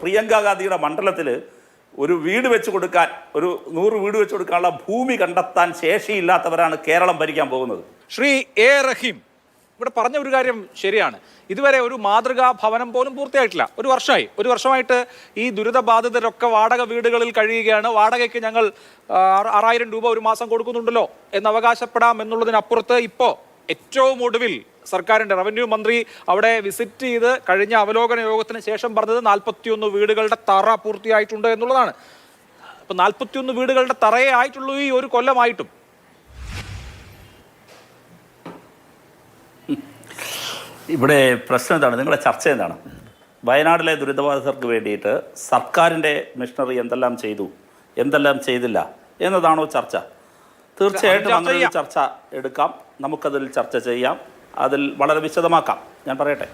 പ്രിയങ്ക ഗാന്ധിയുടെ മണ്ഡലത്തിൽ ഒരു വീട് വെച്ച് കൊടുക്കാൻ, ഒരു 100 വീട് വെച്ച് കൊടുക്കാനുള്ള ഭൂമി കണ്ടെത്താൻ ശേഷിയില്ലാത്തവരാണ് കേരളം ഭരിക്കാൻ പോകുന്നത്. ശ്രീ എ റഹീം ഇവിടെ പറഞ്ഞ ഒരു കാര്യം ശരിയാണ്. ഇതുവരെ ഒരു മാതൃകാ ഭവനം പോലും പൂർത്തിയായിട്ടില്ല. ഒരു വർഷമായിട്ട് ഈ ദുരിതബാധിതരൊക്കെ വാടക വീടുകളിൽ കഴിയുകയാണ്. വാടകയ്ക്ക് ഞങ്ങൾ 6000 രൂപ ഒരു മാസം കൊടുക്കുന്നുണ്ടല്ലോ എന്ന് അവകാശപ്പെടാം എന്നുള്ളതിനപ്പുറത്ത് ഇപ്പോൾ ഏറ്റവും ഒടുവിൽ സർക്കാരിൻ്റെ റവന്യൂ മന്ത്രി അവിടെ വിസിറ്റ് ചെയ്ത് കഴിഞ്ഞ അവലോകന യോഗത്തിന് ശേഷം പറഞ്ഞത് 41 വീടുകളുടെ തറ പൂർത്തിയായിട്ടുണ്ട് എന്നുള്ളതാണ്. അപ്പം 41 വീടുകളുടെ തറയേ ആയിട്ടുള്ളൂ ഈ ഒരു കൊല്ലമായിട്ടും. ഇവിടെ പ്രശ്നം എന്താണ്? നിങ്ങളുടെ ചർച്ച എന്താണ്? വയനാട്ടിലെ ദുരിതബാധിതർക്ക് വേണ്ടിയിട്ട് സർക്കാരിൻ്റെ മിഷണറി എന്തെല്ലാം ചെയ്തു, എന്തെല്ലാം ചെയ്തില്ല എന്നതാണോ ചർച്ച? തീർച്ചയായിട്ടും അങ്ങനെ ഒരു ചർച്ച എടുക്കാം, നമുക്കതിൽ ചർച്ച ചെയ്യാം, അതിൽ വളരെ വിശദമാക്കാം. ഞാൻ പറയട്ടെ.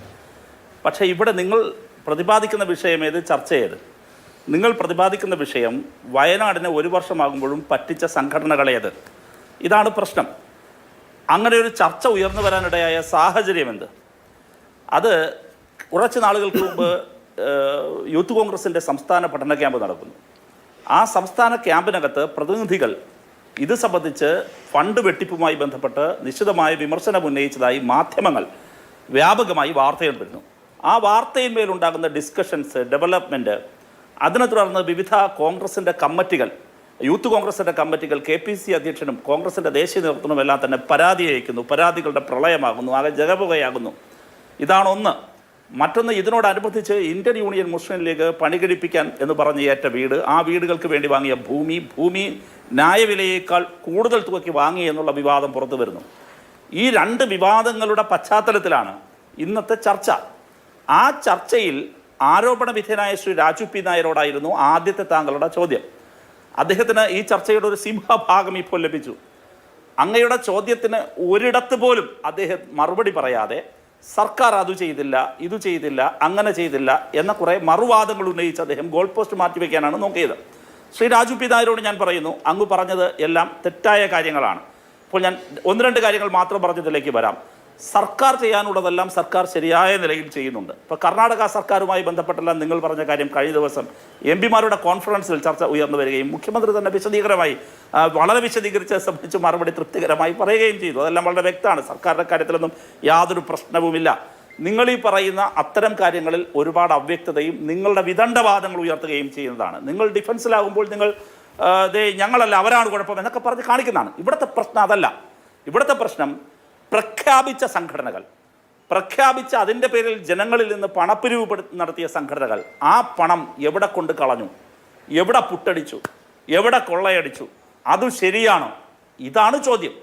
പക്ഷേ ഇവിടെ നിങ്ങൾ പ്രതിപാദിക്കുന്ന വിഷയം ഏത്? ചർച്ച ചെയ്ത് നിങ്ങൾ പ്രതിപാദിക്കുന്ന വിഷയം വയനാടിനെ 1 വർഷമാകുമ്പോഴും പറ്റിച്ച സംഘടനകളേത്? ഇതാണ് പ്രശ്നം. അങ്ങനെ ഒരു ചർച്ച ഉയർന്നു വരാനിടയായ സാഹചര്യം എന്ത്? അത് കുറച്ച് നാളുകൾക്ക് മുമ്പ് യൂത്ത് കോൺഗ്രസിൻ്റെ സംസ്ഥാന പഠന ക്യാമ്പ് നടക്കുന്നു. ആ സംസ്ഥാന ക്യാമ്പിനകത്ത് പ്രതിനിധികൾ ഇത് സംബന്ധിച്ച് ഫണ്ട് വെട്ടിപ്പുമായി ബന്ധപ്പെട്ട് നിശ്ചിതമായ വിമർശനം ഉന്നയിച്ചതായി മാധ്യമങ്ങൾ വ്യാപകമായി വാർത്തകൾ വരുന്നു. ആ വാർത്തയിന്മേലുണ്ടാകുന്ന ഡിസ്കഷൻസ്, ഡെവലപ്മെൻറ്റ്, അതിനെ തുടർന്ന് വിവിധ കോൺഗ്രസിൻ്റെ കമ്മിറ്റികൾ, യൂത്ത് കോൺഗ്രസിൻ്റെ കമ്മിറ്റികൾ KPC അധ്യക്ഷനും കോൺഗ്രസിൻ്റെ ദേശീയ നേതൃത്വവും എല്ലാം തന്നെ പരാതി അയക്കുന്നു. പരാതികളുടെ പ്രളയമാകുന്നു, ആകെ ജഗപുകയാകുന്നു. ഇതാണ് ഒന്ന്. മറ്റൊന്ന്, ഇതിനോടനുബന്ധിച്ച് ഇന്ത്യൻ യൂണിയൻ മുസ്ലിം ലീഗ് പണികഴിപ്പിക്കാൻ എന്ന് പറഞ്ഞ് ഏറ്റ വീട്, ആ വീടുകൾക്ക് വേണ്ടി വാങ്ങിയ ഭൂമി ന്യായവിലയേക്കാൾ കൂടുതൽ തുകയ്ക്ക് വാങ്ങി എന്നുള്ള വിവാദം പുറത്തു വരുന്നു. ഈ 2 വിവാദങ്ങളുടെ പശ്ചാത്തലത്തിലാണ് ഇന്നത്തെ ചർച്ച. ആ ചർച്ചയിൽ ആരോപണ വിധേയനായ ശ്രീ രാജു പി നായരോടായിരുന്നു ആദ്യത്തെ താങ്കളുടെ ചോദ്യം. അദ്ദേഹത്തിന് ഈ ചർച്ചയുടെ ഒരു സിംഹഭാഗം ഇപ്പോൾ ലഭിച്ചു. അങ്ങയുടെ ചോദ്യത്തിന് ഒരിടത്ത് പോലും അദ്ദേഹം മറുപടി പറയാതെ സർക്കാർ അത് ചെയ്തില്ല, ഇത് ചെയ്തില്ല, അങ്ങനെ ചെയ്തില്ല എന്ന കുറേ മറുവാദങ്ങൾ ഉന്നയിച്ച് അദ്ദേഹം ഗോൾ പോസ്റ്റ് മാറ്റിവെക്കാനാണ് നോക്കിയത്. ശ്രീ രാജു പി നായരോട് ഞാൻ പറയുന്നു, അങ്ങ് പറഞ്ഞത് എല്ലാം തെറ്റായ കാര്യങ്ങളാണ്. അപ്പോൾ ഞാൻ 1-2 കാര്യങ്ങൾ മാത്രം പറഞ്ഞതിലേക്ക് വരാം. സർക്കാർ ചെയ്യാനുള്ളതെല്ലാം സർക്കാർ ശരിയായ നിലയിൽ ചെയ്യുന്നുണ്ട്. ഇപ്പോൾ കർണാടക സർക്കാരുമായി ബന്ധപ്പെട്ടെല്ലാം നിങ്ങൾ പറഞ്ഞ കാര്യം കഴിഞ്ഞ ദിവസം MP-മാരുടെ കോൺഫറൻസിൽ ചർച്ച ഉയർന്നു വരികയും മുഖ്യമന്ത്രി തന്നെ വിശദീകരമായി വളരെ വിശദീകരിച്ച് സംബന്ധിച്ച് മറുപടി തൃപ്തികരമായി പറയുകയും ചെയ്തു. അതെല്ലാം വളരെ വ്യക്തമാണ്. സർക്കാരിൻ്റെ കാര്യത്തിലൊന്നും യാതൊരു പ്രശ്നവുമില്ല. നിങ്ങൾ ഈ പറയുന്ന അത്തരം കാര്യങ്ങളിൽ ഒരുപാട് അവ്യക്തതയും നിങ്ങളുടെ വിദണ്ഡവാദങ്ങൾ ഉയർത്തുകയും ചെയ്യുന്നതാണ്. നിങ്ങൾ ഡിഫൻസിലാകുമ്പോൾ നിങ്ങൾ ഞങ്ങളല്ല അവരാണ് കുഴപ്പം എന്നൊക്കെ പറഞ്ഞ് കാണിക്കുന്നതാണ്. ഇവിടുത്തെ പ്രശ്നം അതല്ല. ഇവിടുത്തെ പ്രശ്നം പ്രഖ്യാപിച്ച സംഘടനകൾ, പ്രഖ്യാപിച്ച അതിൻ്റെ പേരിൽ ജനങ്ങളിൽ നിന്ന് പണപ്പിരിവ് നടത്തിയ സംഘടനകൾ, ആ പണം എവിടെ കൊണ്ട് കളഞ്ഞു, എവിടെ പുട്ടടിച്ചു, എവിടെ കൊള്ളയടിച്ചു, അത് ശരിയാണോ? ഇതാണ് ചോദ്യം.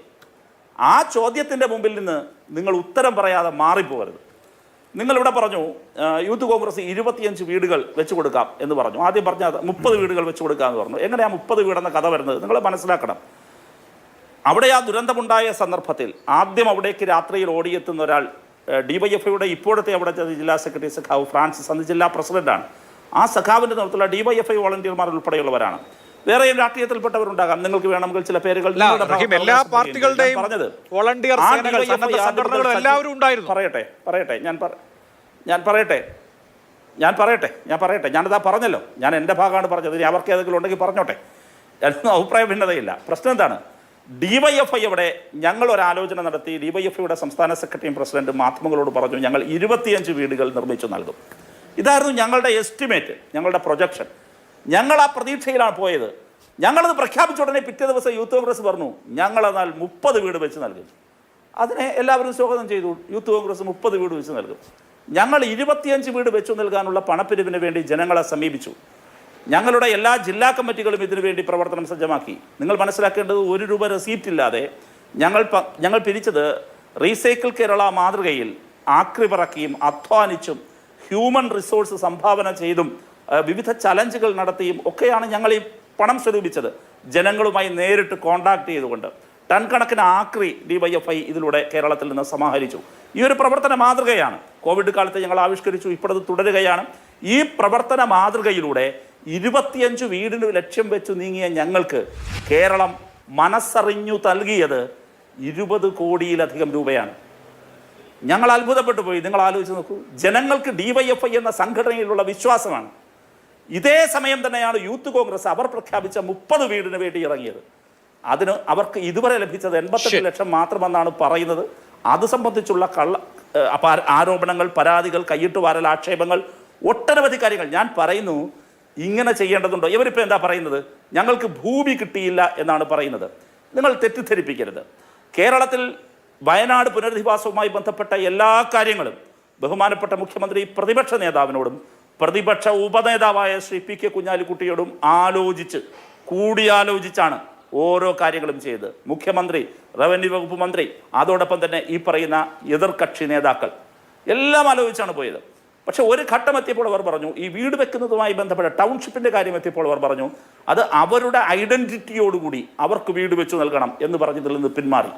ആ ചോദ്യത്തിൻ്റെ മുമ്പിൽ നിന്ന് നിങ്ങൾ ഉത്തരം പറയാതെ മാറിപ്പോകരുത്. നിങ്ങളിവിടെ പറഞ്ഞു യൂത്ത് കോൺഗ്രസ് 25 വീടുകൾ വെച്ച് കൊടുക്കാം എന്ന് പറഞ്ഞു. ആദ്യം പറഞ്ഞത് 30 വീടുകൾ വെച്ച് കൊടുക്കാമെന്ന് പറഞ്ഞു. എങ്ങനെയാണ് 30 വീടെന്ന കഥ വരുന്നത്? നിങ്ങൾ മനസ്സിലാക്കണം. അവിടെ ആ ദുരന്തമുണ്ടായ സന്ദർഭത്തിൽ ആദ്യം അവിടേക്ക് രാത്രിയിൽ ഓടിയെത്തുന്ന ഒരാൾ DYFIയുടെ ഇപ്പോഴത്തെ അവിടുത്തെ ജില്ലാ സെക്രട്ടറി സഖാവ് ഫ്രാൻസിസ്, അന്ന് ജില്ലാ പ്രസിഡന്റാണ്. ആ സഖാവിൻ്റെ നേതൃത്വത്തിലുള്ള DYFI വോളണ്ടിയർമാർ ഉൾപ്പെടെയുള്ളവരാണ്. വേറെയും രാഷ്ട്രീയത്തിൽപ്പെട്ടവരുണ്ടാകാം. നിങ്ങൾക്ക് വേണമെങ്കിൽ ചില പേരുകൾ എല്ലാ പാർട്ടികളുടെയും പറഞ്ഞത് ഞാനതാ പറഞ്ഞല്ലോ. ഞാൻ എൻ്റെ ഭാഗമാണ് പറഞ്ഞത്. ഇനി അവർക്ക് ഏതെങ്കിലും ഉണ്ടെങ്കിൽ പറഞ്ഞോട്ടെ, എന്നൊന്നും അഭിപ്രായ ഭിന്നതയില്ല. പ്രശ്നം എന്താണ്? DYFI അവിടെ ഞങ്ങളൊരാലോചന നടത്തി. DYFIയുടെ സംസ്ഥാന സെക്രട്ടറിയും പ്രസിഡന്റും മാധ്യമങ്ങളോട് പറഞ്ഞു, ഞങ്ങൾ 25 വീടുകൾ നിർമ്മിച്ചു നൽകും. ഇതായിരുന്നു ഞങ്ങളുടെ എസ്റ്റിമേറ്റ്, ഞങ്ങളുടെ പ്രൊജക്ഷൻ. ഞങ്ങൾ ആ പ്രതീക്ഷയിലാണ് പോയത്. ഞങ്ങളത് പ്രഖ്യാപിച്ച ഉടനെ പിറ്റേ ദിവസം യൂത്ത് കോൺഗ്രസ് പറഞ്ഞു, ഞങ്ങളെന്നാൽ 30 വീട് വെച്ച് നൽകും. അതിനെ എല്ലാവരും സ്വാഗതം ചെയ്തു. യൂത്ത് കോൺഗ്രസ് 30 വീട് വെച്ച് നൽകും. ഞങ്ങൾ 25 വീട് വെച്ചു നൽകാനുള്ള പണപ്പിരിവിന് വേണ്ടി ജനങ്ങളെ സമീപിച്ചു. ഞങ്ങളുടെ എല്ലാ ജില്ലാ കമ്മിറ്റികളും ഇതിനു വേണ്ടി പ്രവർത്തനം സജ്ജമാക്കി. നിങ്ങൾ മനസ്സിലാക്കേണ്ടത്, 1 രൂപ റെസീപ്റ്റ് ഇല്ലാതെ ഞങ്ങൾ പിരിച്ചത് റീസൈക്കിൾ കേരള മാതൃകയിൽ ആക്രി പറക്കിയും അധ്വാനിച്ചും ഹ്യൂമൻ റിസോഴ്സ് സംഭാവന ചെയ്തും വിവിധ ചലഞ്ചുകൾ നടത്തിയും ഒക്കെയാണ് ഞങ്ങൾ ഈ പണം സ്വരൂപിച്ചത്. ജനങ്ങളുമായി നേരിട്ട് കോണ്ടാക്ട് ചെയ്തുകൊണ്ട് ടൺ കണക്കിന് ആക്രി DYFI ഇതിലൂടെ കേരളത്തിൽ നിന്ന് സമാഹരിച്ചു. ഈ ഒരു പ്രവർത്തന മാതൃകയാണ് കോവിഡ് കാലത്ത് ഞങ്ങൾ ആവിഷ്കരിച്ചു. ഇപ്പോഴത് തുടരുകയാണ്. ഈ പ്രവർത്തന മാതൃകയിലൂടെ 25 വീടിന് ലക്ഷ്യം വെച്ച് നീങ്ങിയ ഞങ്ങൾക്ക് കേരളം മനസ്സറിഞ്ഞു നൽകിയത് 20 കോടിയിലധികം രൂപയാണ്. ഞങ്ങൾ അത്ഭുതപ്പെട്ടു പോയി. നിങ്ങൾ ആലോചിച്ച് നോക്കൂ. ജനങ്ങൾക്ക് DYFI എന്ന സംഘടനയിലുള്ള വിശ്വാസമാണ്. ഇതേ സമയം തന്നെയാണ് യൂത്ത് കോൺഗ്രസ് അവർ പ്രഖ്യാപിച്ച 30 വീടിന് വേണ്ടി ഇറങ്ങിയത്. അതിന് അവർക്ക് ഇതുവരെ ലഭിച്ചത് 88 ലക്ഷം മാത്രമെന്നാണ് പറയുന്നത്. അത് സംബന്ധിച്ചുള്ള ആരോപണങ്ങൾ, പരാതികൾ, കയ്യിട്ട് വാരൽ ആക്ഷേപങ്ങൾ, ഒട്ടനവധി കാര്യങ്ങൾ. ഞാൻ പറയുന്നു, ഇങ്ങനെ ചെയ്യേണ്ടതുണ്ടോ? ഇവരിപ്പോൾ എന്താ പറയുന്നത്? ഞങ്ങൾക്ക് ഭൂമി കിട്ടിയില്ല എന്നാണ് പറയുന്നത്. നിങ്ങൾ തെറ്റിദ്ധരിപ്പിക്കരുത്. കേരളത്തിൽ വയനാട് പുനരധിവാസവുമായി ബന്ധപ്പെട്ട എല്ലാ കാര്യങ്ങളും ബഹുമാനപ്പെട്ട മുഖ്യമന്ത്രി പ്രതിപക്ഷ നേതാവിനോടും പ്രതിപക്ഷ ഉപനേതാവായ ശ്രീ പി.കെ. കുഞ്ഞാലിക്കുട്ടിയോടും കൂടിയാലോചിച്ചാണ് ഓരോ കാര്യങ്ങളും ചെയ്ത്. മുഖ്യമന്ത്രി, റവന്യൂ വകുപ്പ് മന്ത്രി, അതോടൊപ്പം തന്നെ ഈ പറയുന്ന എതിർകക്ഷി നേതാക്കൾ എല്ലാം ആലോചിച്ചാണ് പോയത്. പക്ഷെ ഒരു ഘട്ടം എത്തിയപ്പോൾ അവർ പറഞ്ഞു, ഈ വീട് വെക്കുന്നതുമായി ബന്ധപ്പെട്ട ടൗൺഷിപ്പിൻ്റെ കാര്യം എത്തിയപ്പോൾ അവർ പറഞ്ഞു, അത് അവരുടെ ഐഡൻറ്റിറ്റിയോടുകൂടി അവർക്ക് വീട് വെച്ചു നൽകണം എന്ന് പറഞ്ഞതിൽ നിന്ന് പിന്മാറി.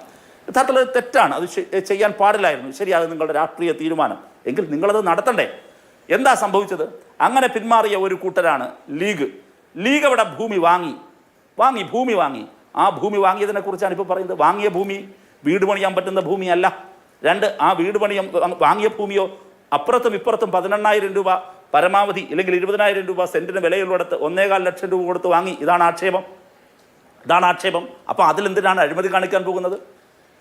യഥാർത്ഥത്തിൽ അത് തെറ്റാണ്, അത് ചെയ്യാൻ പാടില്ലായിരുന്നു. ശരി, അത് നിങ്ങളുടെ രാഷ്ട്രീയ തീരുമാനം, എങ്കിൽ നിങ്ങളത് നടത്തണ്ടേ? എന്താ സംഭവിച്ചത്? അങ്ങനെ പിന്മാറിയ ഒരു കൂട്ടരാണ് ലീഗ്. ലീഗ് അവിടെ ഭൂമി വാങ്ങി. ആ ഭൂമി വാങ്ങിയതിനെക്കുറിച്ചാണ് ഇപ്പോൾ പറയുന്നത്. വാങ്ങിയ ഭൂമി വീട് പണിയാൻ പറ്റുന്ന ഭൂമിയല്ല. 2, ആ വീട് വാങ്ങിയ ഭൂമിയോ അപ്പുറത്തും ഇപ്പുറത്തും 18,000 രൂപ പരമാവധി, ഇല്ലെങ്കിൽ 20,000 രൂപ സെന്റിന് വിലയുള്ളിടത്ത് 1.25 ലക്ഷം രൂപ കൊടുത്ത് വാങ്ങി. ഇതാണ് ആക്ഷേപം. അപ്പോൾ അതിലെന്തിനാണ് അഴിമതി കാണിക്കാൻ പോകുന്നത്?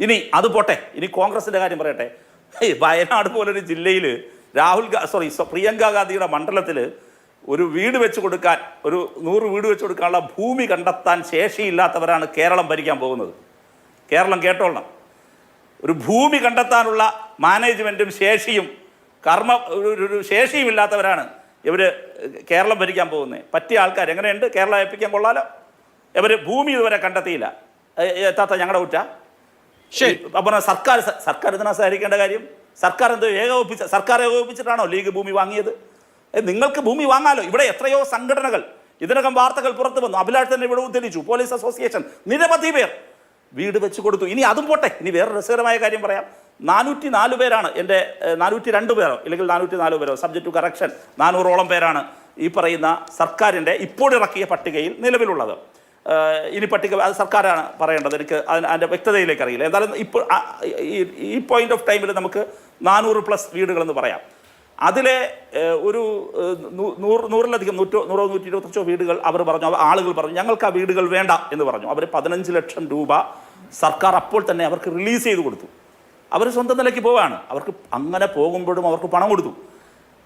ഇനി അത് പോട്ടെ, ഇനി കോൺഗ്രസിൻ്റെ കാര്യം പറയട്ടെ. വയനാട് പോലൊരു ജില്ലയിൽ പ്രിയങ്ക ഗാന്ധിയുടെ മണ്ഡലത്തിൽ ഒരു വീട് വെച്ച് കൊടുക്കാൻ, ഒരു 100 വീട് വെച്ച് കൊടുക്കാനുള്ള ഭൂമി കണ്ടെത്താൻ ശേഷിയില്ലാത്തവരാണ് കേരളം ഭരിക്കാൻ പോകുന്നത്. കേരളം കേട്ടോളണം. ഒരു ഭൂമി കണ്ടെത്താനുള്ള മാനേജ്മെൻറ്റും ശേഷിയും ഒരു ശേഷിയും ഇല്ലാത്തവരാണ് ഇവർ കേരളം ഭരിക്കാൻ പോകുന്നത്. പറ്റിയ ആൾക്കാർ എങ്ങനെയുണ്ട്? കേരളം ഏൽപ്പിക്കാൻ കൊള്ളാലോ. ഇവർ ഭൂമി ഇതുവരെ കണ്ടെത്തിയില്ല. എത്താത്ത ഞങ്ങളുടെ കുറ്റ. ശരി, അപ്പോൾ സർക്കാർ ഇതിനാ സഹകരിക്കേണ്ട കാര്യം? സർക്കാർ ഏകോപിച്ചിട്ടാണോ ലീഗ് ഭൂമി വാങ്ങിയത്? നിങ്ങൾക്ക് ഭൂമി വാങ്ങാലോ. ഇവിടെ എത്രയോ സംഘടനകൾ, ഇതിനകം വാർത്തകൾ പുറത്തു വന്നു, അഭിലാഷ് തന്നെ ഇവിടെ ഉദ്ധരിച്ചു, പോലീസ് അസോസിയേഷൻ, നിരവധി പേർ വീട് വെച്ച് കൊടുത്തു. ഇനി അതും പോട്ടെ, ഇനി വേറെ രസകരമായ കാര്യം പറയാം. 404 പേരാണ്, എൻ്റെ 402 പേരോ ഇല്ലെങ്കിൽ 404 പേരോ, സബ്ജക്ട് ടു കറക്ഷൻ, 400ഓളം പേരാണ് ഈ പറയുന്ന സർക്കാരിൻ്റെ ഇപ്പോഴിറക്കിയ പട്ടികയിൽ നിലവിലുള്ളത്. ഇനി പട്ടിക അത് സർക്കാരാണ് പറയേണ്ടത്, എനിക്ക് അതിൻ്റെ വ്യക്തതയിലേക്ക് അറിയില്ല. എന്തായാലും ഇപ്പോൾ ഈ പോയിന്റ് ഓഫ് ടൈമിൽ നമുക്ക് 400+ വീടുകളെന്ന് പറയാം. അതിലെ ഒരു 100-ലധികം 100-125 വീടുകൾ ആളുകൾ പറഞ്ഞു ഞങ്ങൾക്ക് ആ വീടുകൾ വേണ്ട എന്ന് പറഞ്ഞു. അവർ 15 ലക്ഷം രൂപ സർക്കാർ അപ്പോൾ തന്നെ അവർക്ക് റിലീസ് ചെയ്ത് കൊടുത്തു. അവർ സ്വന്തം നിലയ്ക്ക് പോവുകയാണ്. അവർക്ക് അങ്ങനെ പോകുമ്പോഴും അവർക്ക് പണം കൊടുത്തു.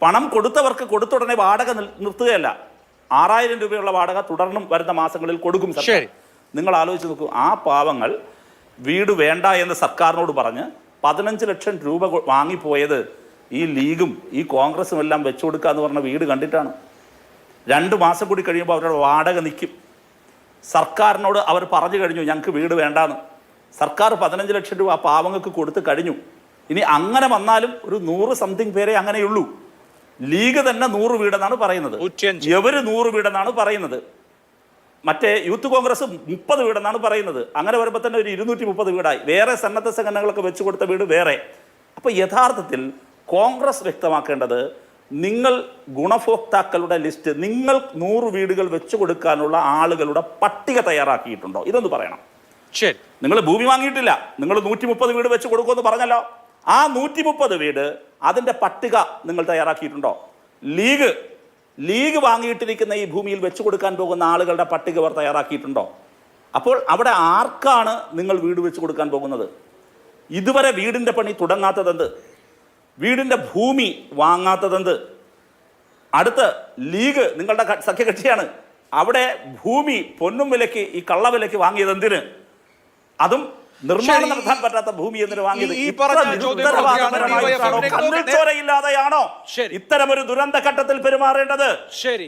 പണം കൊടുത്തവർക്ക് കൊടുത്തുടനെ വാടക നിർത്തുകയല്ല, 6,000 രൂപയുള്ള വാടക തുടർന്നും വരുന്ന മാസങ്ങളിൽ കൊടുക്കും സർക്കാർ. നിങ്ങൾ ആലോചിച്ച് നോക്കൂ, ആ പാവങ്ങൾ വീട് വേണ്ട എന്ന് സർക്കാരിനോട് പറഞ്ഞ് 15 ലക്ഷം രൂപ വാങ്ങിപ്പോയത് ഈ ലീഗും ഈ കോൺഗ്രസും എല്ലാം വെച്ചു കൊടുക്കുക എന്ന് പറഞ്ഞ വീട് കണ്ടിട്ടാണ്. 2 മാസം കൂടി കഴിയുമ്പോൾ അവരുടെ വാടക നിൽക്കും. സർക്കാരിനോട് അവർ പറഞ്ഞു കഴിഞ്ഞു ഞങ്ങൾക്ക് വീട് വേണ്ടാന്ന്. സർക്കാർ 15 ലക്ഷം രൂപ ആ പാവങ്ങൾക്ക് കൊടുത്ത് കഴിഞ്ഞു. ഇനി അങ്ങനെ വന്നാലും ഒരു 100 പേരെ അങ്ങനെയുള്ളൂ. ലീഗ് തന്നെ 100 വീടെന്നാണ് പറയുന്നത്, ഇവർ 100 വീടെന്നാണ് പറയുന്നത്. മറ്റേ യൂത്ത് കോൺഗ്രസ് 30 വീടെന്നാണ് പറയുന്നത്. അങ്ങനെ വരുമ്പോൾ തന്നെ ഒരു 230 വീടായി. വേറെ സന്നദ്ധ സംഘടനകളൊക്കെ വെച്ചു കൊടുത്ത വീട് വേറെ. അപ്പോൾ യഥാർത്ഥത്തിൽ കോൺഗ്രസ് വ്യക്തമാക്കേണ്ടത്, നിങ്ങൾ ഗുണഭോക്താക്കളുടെ ലിസ്റ്റ്, നിങ്ങൾ 100 വീടുകൾ വെച്ചു കൊടുക്കാനുള്ള ആളുകളുടെ പട്ടിക തയ്യാറാക്കിയിട്ടുണ്ടോ? ഇതൊന്ന് പറയണം. ശരി, നിങ്ങൾ ഭൂമി വാങ്ങിയിട്ടില്ല, നിങ്ങൾ 130 വീട് വെച്ച് കൊടുക്കുമെന്ന് പറഞ്ഞല്ലോ. ആ 130 വീട് അതിൻ്റെ പട്ടിക നിങ്ങൾ തയ്യാറാക്കിയിട്ടുണ്ടോ? ലീഗ് വാങ്ങിയിട്ടിരിക്കുന്ന ഈ ഭൂമിയിൽ വെച്ചു കൊടുക്കാൻ പോകുന്ന ആളുകളുടെ പട്ടിക അവർ തയ്യാറാക്കിയിട്ടുണ്ടോ? അപ്പോൾ അവിടെ ആർക്കാണ് നിങ്ങൾ വീട് വെച്ച് കൊടുക്കാൻ പോകുന്നത്? ഇതുവരെ വീടിൻ്റെ പണി തുടങ്ങാത്തതെന്ത്? വീടിൻ്റെ ഭൂമി വാങ്ങാത്തതെന്ത്? അടുത്ത് ലീഗ് നിങ്ങളുടെ സഖ്യകക്ഷിയാണ്, അവിടെ ഭൂമി പൊന്നും വിലയ്ക്ക്, ഈ കള്ളവിലയ്ക്ക് വാങ്ങിയത് എന്തിന്? അതും നിർമ്മാണം നടത്താൻ പറ്റാത്ത ഭൂമി എന്തിനു വാങ്ങിയത്? ചോരയില്ലാതെയാണോ ഇത്തരമൊരു ദുരന്ത ഘട്ടത്തിൽ പെരുമാറേണ്ടത്? ശരി.